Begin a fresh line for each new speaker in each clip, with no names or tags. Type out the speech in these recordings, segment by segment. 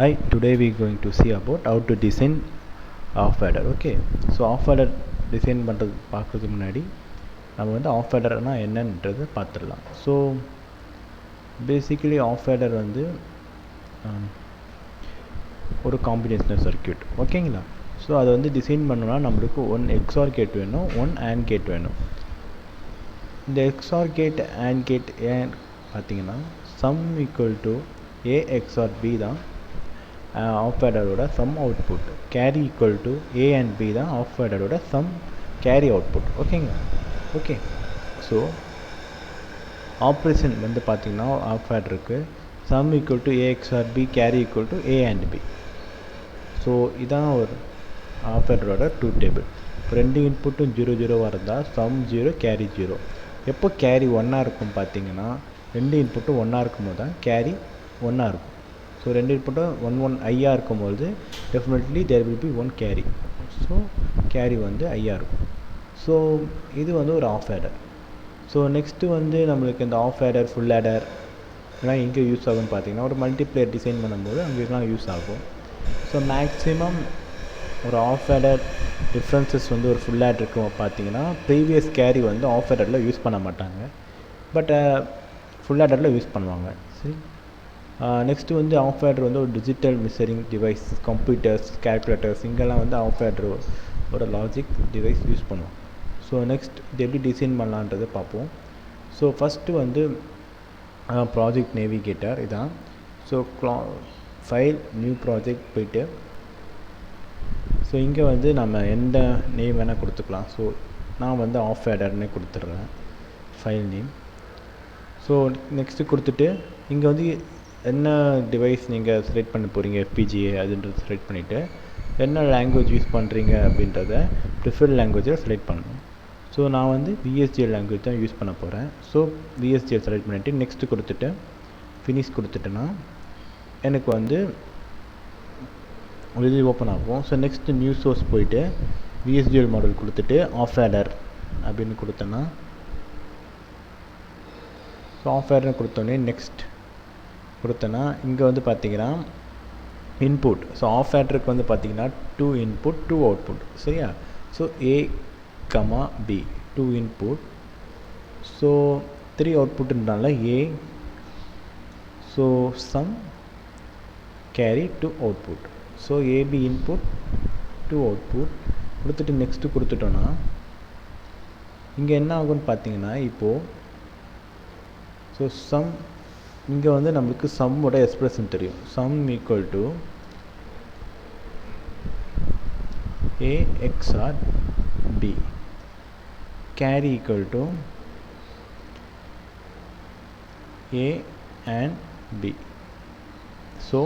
Hi, today we are going to see about how to design off adder. Okay, so off adder design பண்ணுறது பார்க்குறதுக்கு முன்னாடி நம்ம வந்து of adderனா என்னன்றது பார்த்துடலாம். ஸோ பேசிக்கலி ஆஃப் adder வந்து ஒரு காம்பினேஷனல் சர்க்யூட். ஓகேங்களா? ஸோ அதை வந்து டிசைன் பண்ணோன்னா நம்மளுக்கு ஒன் எக்ஸார் கேட் வேணும், ஒன் AND கேட் வேணும். இந்த எக்ஸார் கேட் AND கேட் ஏன் பார்த்தீங்கன்னா sum equal to A XOR B தான் ஆஃப் adderோட sum output. Carry equal to A and B தான் ஆஃப் adderோட சம் கேரி அவுட்புட். ஓகேங்களா? ஓகே, ஸோ ஆப்ரேஷன் வந்து பார்த்திங்கன்னா ஆஃப் adderக்கு sum equal to A XOR B, carry equal to A and B. So இதான் ஒரு ஆஃப் adderோட ட்ரூத் டேபிள். ரெண்டு இன்புட்டும் 0 0 இருந்தால் சம் 0, கேரி 0. எப்போ கேரி 1 இருக்கும் பார்த்தீங்கன்னா ரெண்டு இன்புட்டும் 1 இருக்கும்போது தான் கேரி 1 இருக்கும். ஸோ ரெண்டு இன்புட்டும் 1 1 ஐயாக இருக்கும்போது definitely there will be 1 carry. So carry வந்து ஐயாக இருக்கும். ஸோ இது வந்து ஒரு ஆஃப் adder. ஸோ நெக்ஸ்ட்டு வந்து நம்மளுக்கு இந்த ஆஃப் adder, ஃபுல் adder இதெல்லாம் எங்கே யூஸ் ஆகும்னு பார்த்தீங்கன்னா ஒரு மல்டிப்ளேயர் டிசைன் பண்ணும்போது அங்கேலாம் யூஸ் ஆகும். ஸோ மேக்ஸிமம் ஒரு ஆஃப் adder டிஃப்ரென்சஸ் வந்து ஒரு ஃபுல் adderக்கு பார்த்தீங்கன்னா ப்ரீவியஸ் கேரி வந்து ஆஃப் adderல யூஸ் பண்ண மாட்டாங்க, பட் ஃபுல் adderல யூஸ் பண்ணுவாங்க. சரி, நெக்ஸ்ட்டு வந்து ஆஃப் adder வந்து ஒரு digital measuring device, computers, calculators இங்கெல்லாம் வந்து ஆஃப் adder ஒரு லாஜிக் டிவைஸ் யூஸ் பண்ணுவோம். ஸோ நெக்ஸ்ட் இது எப்படி டிசைன் பண்ணலான்றதை பார்ப்போம். ஸோ ஃபஸ்ட்டு வந்து ப்ராஜெக்ட் நேவிகேட்டர் இதான். ஸோ ஃபைல் நியூ ப்ராஜெக்ட் போய்ட்டு ஸோ இங்கே வந்து நம்ம எந்த நேம் வேணால் கொடுத்துக்கலாம். ஸோ நான் வந்து ஆஃப் adderனே கொடுத்துட்றேன் ஃபைல் நேம். ஸோ நெக்ஸ்ட்டு கொடுத்துட்டு இங்கே வந்து என்ன டிவைஸ் நீங்கள் செலக்ட் பண்ண போகிறீங்க, FPGA அதுன்றது செலக்ட் பண்ணிவிட்டு என்ன லாங்குவேஜ் யூஸ் பண்ணுறீங்க அப்படின்றத ப்ரிஃபர்ட் லாங்குவேஜை செலக்ட் பண்ணணும். ஸோ நான் வந்து VHDL லாங்குவேஜ் தான் யூஸ் பண்ண போகிறேன். ஸோ VHDL செலக்ட் பண்ணிவிட்டு நெக்ஸ்ட்டு கொடுத்துட்டு ஃபினிஷ் கொடுத்துட்டேன்னா எனக்கு வந்து வெளியே ஓப்பன் ஆகும். ஸோ நெக்ஸ்ட்டு நியூ சோர்ஸ் போயிட்டு VHDL மாடல் கொடுத்துட்டு ஆஃப் adder அப்படின்னு கொடுத்தேன்னா ஸோ ஆஃப் adder கொடுத்தோடனே நெக்ஸ்ட் கொடுத்தேன்னா இங்கே வந்து பார்த்தீங்கன்னா இன்புட். ஸோ ஆஃப் adderக்கு வந்து பார்த்தீங்கன்னா 2 input 2 output. சரியா? So A, B 2 input. So 3 outputனால A, so sum carry 2 output. So AB input 2 output கொடுத்துட்டு நெக்ஸ்ட்டு கொடுத்துட்டோன்னா இங்கே என்ன ஆகும்னு பார்த்தீங்கன்னா இப்போது ஸோ சம் இங்கே வந்து நம்மளுக்கு சம்மோட எக்ஸ்பிரஷன் தெரியும். Some equal to A XOR B, carry equal to A and B. So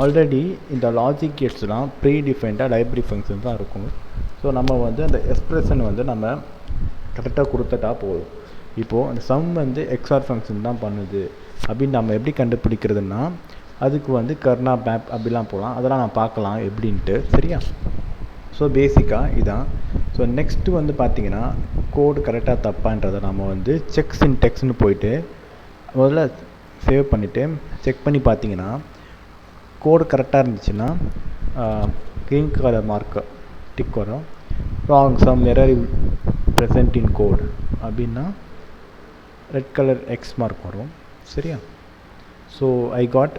already இந்த லாஜிக் கேட்ஸ்லாம் ப்ரீ டிஃபைன்டாக லைப்ரரி ஃபங்க்ஷன் தான் இருக்கும். ஸோ நம்ம வந்து அந்த எக்ஸ்பிரஷன் வந்து நம்ம கரெக்டாக கொடுத்துட்டா போதும். இப்போது அந்த சம் வந்து எக்ஸ்ஆர் ஃபங்க்ஷன் தான் பண்ணுது அப்படின்னு நம்ம எப்படி கண்டுபிடிக்கிறதுனா அதுக்கு வந்து கர்னா மேப் அப்படிலாம் போகலாம், அதெல்லாம் நான் பார்க்கலாம் எப்படின்ட்டு. சரியா? ஸோ பேசிக்காக இதான். ஸோ நெக்ஸ்ட்டு வந்து பார்த்திங்கன்னா கோடு கரெக்டாக தப்பான்றதை நம்ம வந்து செக் சின்டெக்ஸ்னு போயிட்டு முதல்ல சேவ் பண்ணிவிட்டு செக் பண்ணி பார்த்தீங்கன்னா கோடு கரெக்டாக இருந்துச்சுன்னா க்ரீன் கலர் மார்க்கு டிக் வரும். Wrong sum error present in code அப்படின்னா ரெட் கலர் எக்ஸ் மார்க் வரும். சரியா? So I got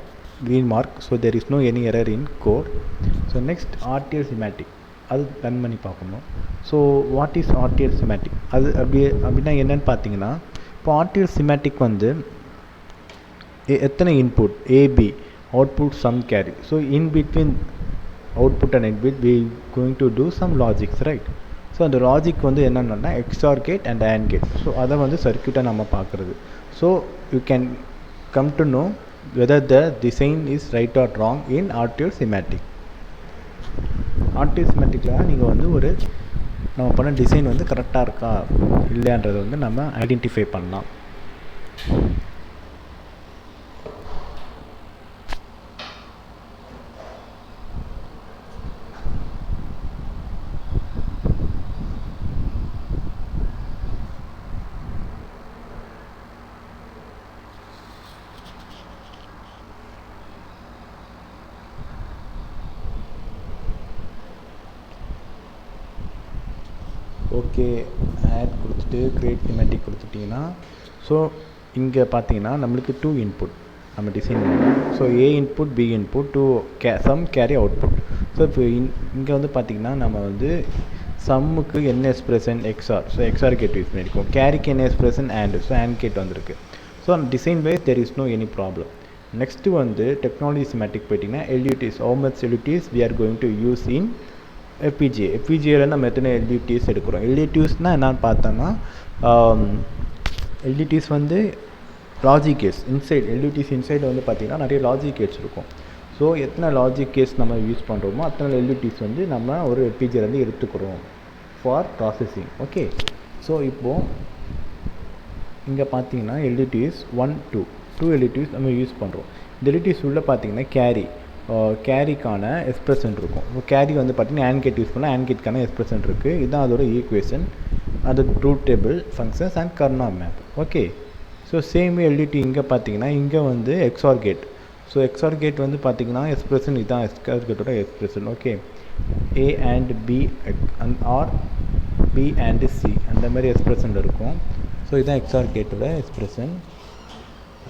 green mark, so there is no any error in code. So next RTL schematic அது run பண்ணி பார்க்கணும். So what is RTL schematic அது அப்படின்னா என்னென்னு பார்த்தீங்கன்னா இப்போ RTL schematic வந்து எத்தனை input AB output sum carry. So in between output and input we going to do some logics, right? So அந்த லாஜிக் வந்து என்னென்னா XOR gate and AND gate. So அதை வந்து சர்க்யூட்டாக நம்ம பார்க்குறது. So you can come to know whether the design is right or wrong in RTL schematic. RTL schematicல நீங்கள் வந்து ஒரு நம்ம பண்ண டிசைன் வந்து கரெக்டாக இருக்கா இல்லையான்றதை வந்து நம்ம ஐடென்டிஃபை பண்ணலாம். ஓகே ஆட் கொடுத்துட்டு க்ரியேட் ஸ்கீமேட்டிக் கொடுத்துட்டிங்கன்னா ஸோ இங்கே பார்த்தீங்கன்னா நம்மளுக்கு 2 இன்புட் நம்ம டிசைன் பண்ணலாம். So A input B input two sum carry output. So இப்போ இங்கே வந்து பார்த்திங்கன்னா நம்ம வந்து சம்முக்கு என்ன expression XOR, so XOR gate use பண்ணியிருக்கோம். கேரிக்கு என்ன expression AND, so AND gate வந்திருக்கு. So design wise there is no any problem. Next வந்து டெக்னாலஜி ஸ்கீமேட்டிக் போயிட்டிங்கன்னா LUTs, how much LUTs we are going to use in FPGA. FPGAவில் நம்ம எத்தனை எல்யூடிஸ் எடுக்கிறோம். எல்யூடிஸ்னால் என்னன்னு பார்த்தோன்னா எல்யூடிஸ் வந்து லாஜிக் கேட்ஸ் இன்சைட், எல்யூடிஸ் இன்சைடில் வந்து பார்த்திங்கன்னா நிறைய லாஜிக் கேட்ஸ் இருக்கும். ஸோ எத்தனை லாஜிக் கேட்ஸ் நம்ம யூஸ் பண்ணுறோமோ அத்தனை எல்யூடிஸ் வந்து நம்ம ஒரு FPGAலேருந்து எடுத்துக்கிறோம் ஃபார் ப்ராசஸிங். ஓகே, ஸோ இப்போது இங்கே பார்த்தீங்கன்னா எல்யூடிஸ் 1 2 எல்யூடிஸ் நம்ம யூஸ் பண்ணுறோம். இந்த எல்யூடிஸ் உள்ள பார்த்தீங்கன்னா கேரிக்கான எக்ஸ்பிரஷன் இருக்கும். கேரி வந்து பார்த்திங்கன்னா ஆண்ட் கேட் யூஸ் பண்ணால் ஆண்ட் கேட்கான எக்ஸ்பிரஷன் இருக்குது. இதுதான் அதோட ஈக்குவேஷன், அது truth table functions and Karnaugh map. Okay, so same LUT இங்கே பார்த்தீங்கன்னா இங்கே வந்து XOR gate. So XOR gate வந்து பார்த்திங்கன்னா எக்ஸ்பிரஷன் இதுதான் எக்ஸ்ஆர் கேட்டோட expression. Okay, A and B and or B and C அந்த மாதிரி எக்ஸ்பிரஷன் இருக்கும். ஸோ இதுதான் எக்ஸ்ஆர் கேட்டோட எக்ஸ்பிரஷன்.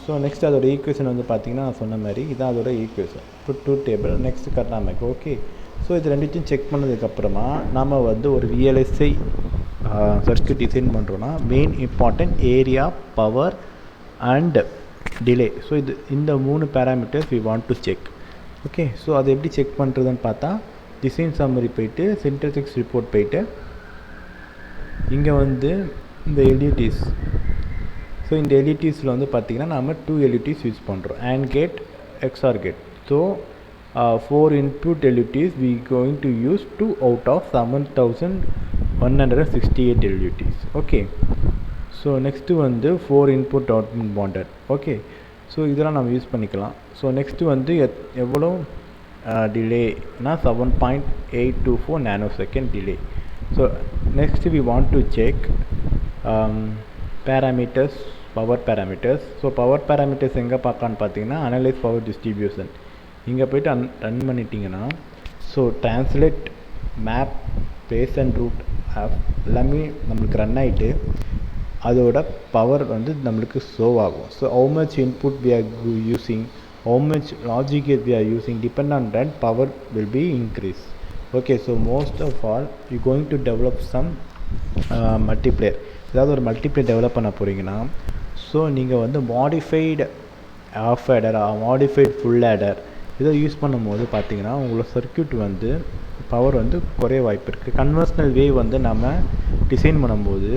ஸோ நெக்ஸ்ட் அதோட ஈக்குவேஷன் வந்து பார்த்திங்கன்னா நான் சொன்ன மாதிரி இதான் அதோட equation truth table. Next Karnaugh map. Okay, so இது ரெண்டுத்தையும் செக் பண்ணதுக்கப்புறமா நம்ம வந்து ஒரு VLSI சர்க்யூட் டிசைன் பண்ணுறோன்னா main important area, power and delay. So இந்த 3 parameters we want to check. Okay, so அதை எப்படி செக் பண்ணுறதுன்னு பார்த்தா டிசைன் சம்மரி போயிட்டு சின்டெக்ஸ் ரிப்போர்ட் போயிட்டு இங்கே வந்து இந்த எல்யூடிஸ், ஸோ இந்த எல்யூடிஸில் வந்து பார்த்திங்கன்னா நம்ம 2 எல்யூடிஸ் யூஸ் பண்ணுறோம், AND gate, XOR gate. So 4 input LUTs we going to use 2 out of 7168 LUTs. okay, so next வந்து 4 input output bonded. okay, so இதெல்லாம் நம்ம யூஸ் பண்ணிக்கலாம். ஸோ நெக்ஸ்ட்டு வந்து எவ்வளோ டிலேனா 7.824 nanosecond delay. so next we want to check parameters, power parameters. so power parameters எங்கே பார்க்கலான்னு பார்த்தீங்கன்னா analyze power distribution இங்கே போய்ட்டு ரன் பண்ணிட்டீங்கன்னா so translate map place and route எல்லாமே நம்மளுக்கு ரன் ஆகிட்டு அதோட பவர் வந்து நம்மளுக்கு ஷோ ஆகும். So how much input we are using, how much logic we are using, depend on that power will be increase. Okay, so most of all you going to develop some multiplier. ஏதாவது ஒரு multiplier develop பண்ண போகிறீங்கன்னா so நீங்கள் வந்து modified half adder, modified full adder இதை use பண்ணும்போது பார்த்தீங்கன்னா உங்களோட சர்க்யூட் வந்து பவர் வந்து குறைய வாய்ப்பு இருக்குது. கன்வென்ஷனல் வே வந்து நம்ம டிசைன் பண்ணும்போது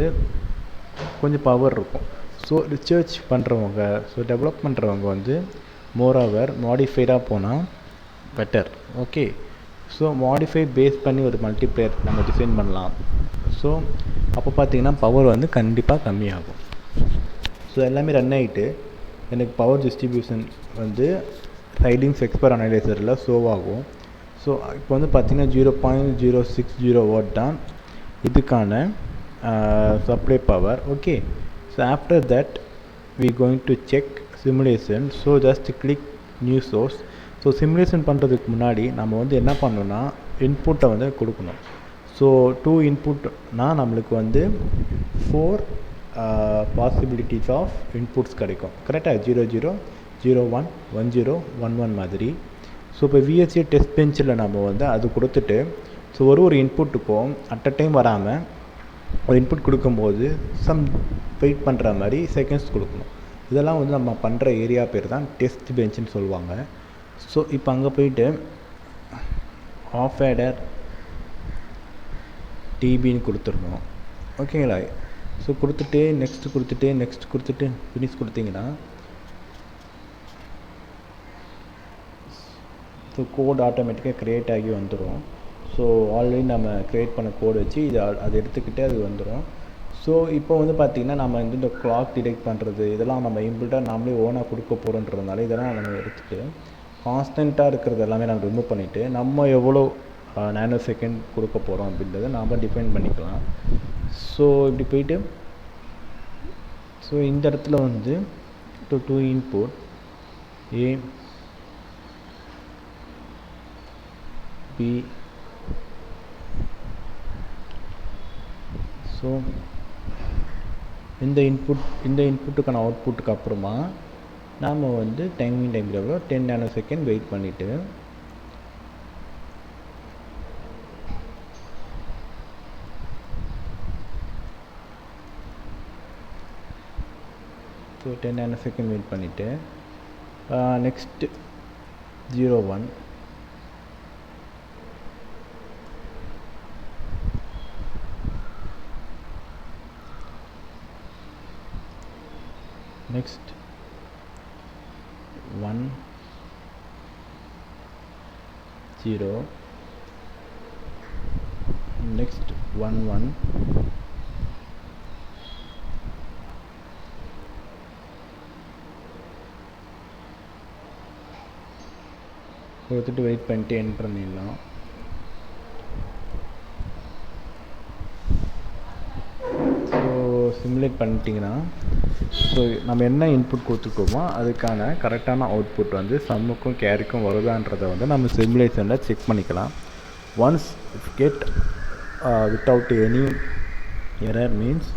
கொஞ்சம் பவர் இருக்கும். ஸோ ரிசர்ச் பண்ணுறவங்க, ஸோ டெவலப் பண்ணுறவங்க வந்து மோரோவர் மாடிஃபைடாக போனால் better. Okay, so modify base பண்ணி ஒரு மல்டிப்ளேயர் நம்ம டிசைன் பண்ணலாம். ஸோ அப்போ பார்த்தீங்கன்னா பவர் வந்து கண்டிப்பாக கம்மியாகும். ஸோ எல்லாமே ரன் ஆகிட்டு எனக்கு பவர் டிஸ்ட்ரிபியூஷன் வந்து ரைடிங்ஸ் எக்ஸ்பர் அனலைசரில் ஷோ ஆகும். ஸோ இப்போ வந்து பார்த்திங்கன்னா 0.060 வாட் தான் இதுக்கான supply power. Okay, so after that we going to check simulation. So just click new source. So simulation பண்ணுறதுக்கு முன்னாடி நம்ம வந்து என்ன பண்ணணும்னா இன்புட்டை வந்து கொடுக்கணும். ஸோ 2 இன்புட்னால் நம்மளுக்கு வந்து 4 பாசிபிலிட்டிஸ் ஆஃப் இன்புட்ஸ் கிடைக்கும். கரெக்டாக 00 01 10 11 மாதிரி. ஸோ இப்போ VLSI டெஸ்ட் பெஞ்சில் நம்ம வந்து அது கொடுத்துட்டு ஸோ ஒரு இன்புட்டுக்கும் அட் அ டைம் வராமல் ஒரு இன்புட் கொடுக்கும்போது சம் வெயிட் பண்ணுற மாதிரி செகண்ட்ஸ் கொடுக்கணும். இதெல்லாம் வந்து நம்ம பண்ணுற ஏரியா பேர் தான் டெஸ்ட் பெஞ்சுன்னு சொல்லுவாங்க. ஸோ இப்போ அங்கே போயிட்டு ஆஃப் ஆடர் டிபின்னு கொடுத்துடணும். ஓகேங்களா? ஸோ கொடுத்துட்டு நெக்ஸ்ட் கொடுத்துட்டு ஃபினிஷ் கொடுத்தீங்கன்னா ஸோ கோட் ஆட்டோமேட்டிக்காக க்ரியேட் ஆகி வந்துடும். ஸோ ஆல்ரெடி நம்ம க்ரியேட் பண்ண கோடு வச்சு அதை எடுத்துக்கிட்டே அது வந்துடும். ஸோ இப்போ வந்து பார்த்திங்கன்னா நம்ம வந்து இந்த கிளாக் டிடெக்ட் பண்ணுறது இதெல்லாம் நம்ம இம்பிள்டாக நாமளே ஓனாக கொடுக்க போகிறோன்றதுனால இதெல்லாம் நம்ம எடுத்துகிட்டு கான்ஸ்டண்ட்டாக இருக்கிறது எல்லாமே நம்ம ரிமூவ் பண்ணிவிட்டு நம்ம எவ்வளோ நானோ செகண்ட் கொடுக்க போகிறோம் அப்படின்றத நாம் டிஃபைன் பண்ணிக்கலாம். ஸோ இப்படி போயிட்டு ஸோ இந்த இடத்துல வந்து 2 இன்புட் A B ஸோ இந்த இன்புட்டுக்கான அவுட்புட்டுக்கு அப்புறமா நாம் வந்து டைமிங் டைமில் 10 nanosecond வெயிட் பண்ணிவிட்டு ஸோ 10 nanosecond வெயிட் பண்ணிவிட்டு நெக்ஸ்ட் 0 1 next 1 0 next 1 1 கொடுத்துட்டு வெயிட் பண்ணிட்டு என்டர் பண்ணிடலாம். ஸோ சிமுலேட் பண்ணிட்டீங்கன்னா ஸோ நம்ம என்ன இன்புட் கொடுத்துருக்கோமோ அதுக்கான கரெக்டான அவுட்புட் வந்து சம்முக்கும் கேரிக்கும் வருதான்றதை வந்து நம்ம சிமுலேஷனில் செக் பண்ணிக்கலாம். Once if get without any error means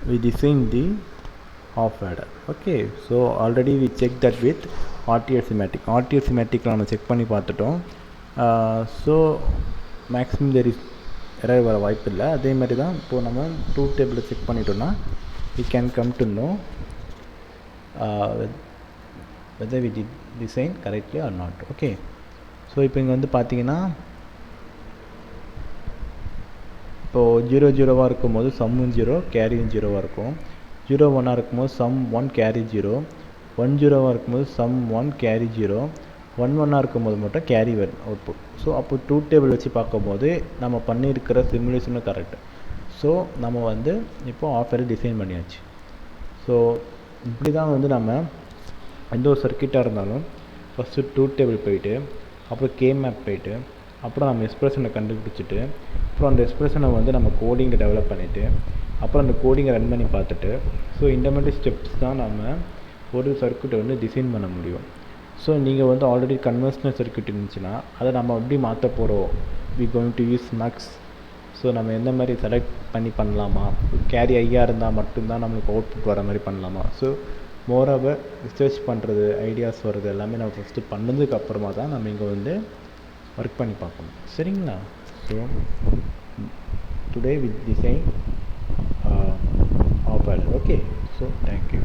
we design the half adder. Okay, so already we checked that with RTL schematic நம்ம செக் பண்ணி பார்த்துட்டோம். So maximum there is error வர வாய்ப்பு இல்லை. அதே மாதிரி தான் இப்போது நம்ம ட்ரூத் டேபிளில் செக் பண்ணிட்டோம்னா we can come to know whether we did design correctly or not. Okay, so இப்போ இங்கே வந்து பார்த்தீங்கன்னா இப்போது 0 0 இருக்கும்போது சம்மும் 0 கேரியும் 0 இருக்கும். 0 1 இருக்கும்போது சம் 1 கேரி 0, 1 0 இருக்கும்போது சம் 1 கேரி 0, 1 1 இருக்கும்போது மட்டும் கேரி அவுட்புட். ஸோ அப்போ ட்ரூத் டேபிள் வச்சு பார்க்கும்போது நம்ம பண்ணியிருக்கிற சிமுலேஷனும் கரெக்டு. ஸோ நம்ம வந்து இப்போது ஆஃபரை டிசைன் பண்ணியாச்சு. ஸோ இப்படி தான் வந்து நம்ம எந்த ஒரு சர்க்கியூட்டாக இருந்தாலும் ஃபஸ்ட்டு ட்ரூத் டேபிள் போயிட்டு அப்புறம் கேமேப் போயிட்டு அப்புறம் நம்ம எக்ஸ்பிரஷனை கண்டுபிடிச்சிட்டு அப்புறம் அந்த எக்ஸ்பிரஷனை வந்து நம்ம கோடிங்கை டெவலப் பண்ணிவிட்டு அப்புறம் அந்த கோடிங்கை ரன் பண்ணி பார்த்துட்டு ஸோ இந்த மாதிரி ஸ்டெப்ஸ் தான் நம்ம ஒரு சர்க்யூட்டை வந்து டிசைன் பண்ண முடியும். ஸோ நீங்கள் வந்து ஆல்ரெடி கன்வென்ஷனல் சர்க்யூட் இருந்துச்சுன்னா அதை நம்ம எப்படி மாற்ற போகிறோம், we going to use max. So நம்ம எந்த மாதிரி செலக்ட் பண்ணி பண்ணலாமா, கேரி ஐயாக இருந்தால் மட்டும்தான் நம்மளுக்கு அவுட்புட் வர மாதிரி பண்ணலாமா. ஸோ மோரோவர் ரிசர்ச் பண்ணுறது, ஐடியாஸ் வர்றது எல்லாமே நம்ம ஃபஸ்ட்டு பண்ணதுக்கு அப்புறமா தான் நம்ம இங்கே வந்து ஒர்க் பண்ணி பார்க்கணும். சரிங்களா? So today we design of adder. Okay, so thank you.